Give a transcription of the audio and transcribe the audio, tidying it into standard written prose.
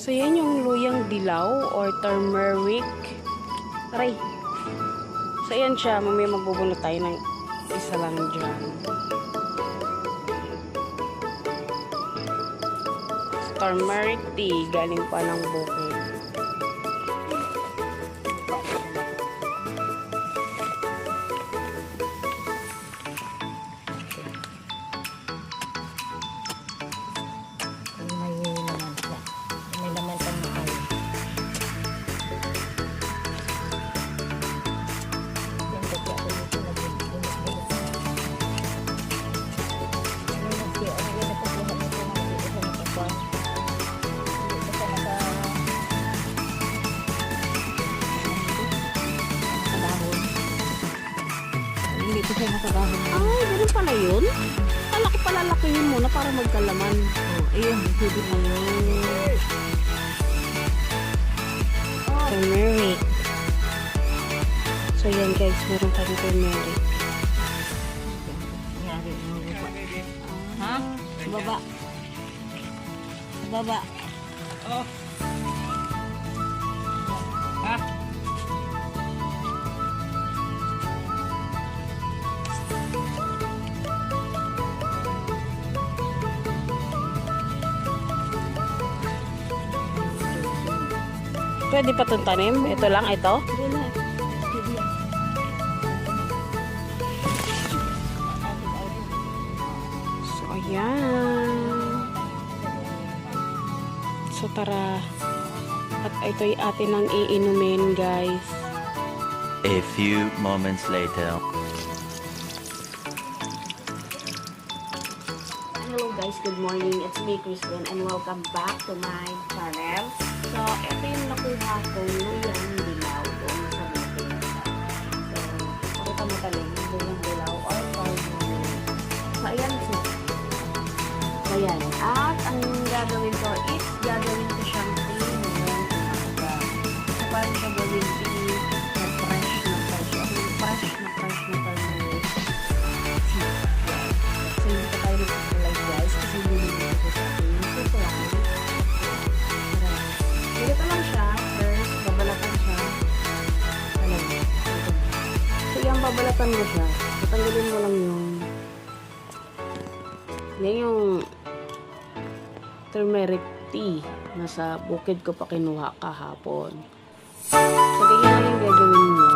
So, yan yung luyang dilaw or turmeric. Aray. So, yan siya. Mamaya magbubunot tayo ng isa lang dyan. Turmeric tea. Galing pa ng bukid. Hindi ko siya nakabahon. Ay, ganun pala yun? Kala ko pala lakihin muna para magkalaman. Ayun, pwede na yun. Turmeric. So, yan guys. Meron kami turmeric. Nangyari mo ba? Ha? Sa baba. Sa baba. Oh. Ha? Pwede pa itong tanim? Ito lang, ito? Sige na. Sige yan. So, ayan. So, tara. At ito'y atin ang iinumin, guys. A few moments later. Hello guys, good morning. It's me, Kristen, and welcome back to my channel. So, ito yung nakuha kong luyang dilaw doon sa bukid. So, pakita mo talim, luyang dilaw or turmeric. So, ayan siya. Ayan. At ang gagawin ko is, gagawin ko siyang tea ngayon umaga. So, paano siya gawin tea na fresh na fresh. Yung fresh na fresh na turmeric. Tea. So, hindi pa tayo nag-live guys kasi hindi ko sa ating supply. Ganito lang siya. First, babalatan siya. Alam. So, yung babalatan mo siya. Tatanggalin mo lang yung yan yung turmeric tea na sa bukid ko pa kinuha kahapon. So, ganyan lang yung gagawin mo.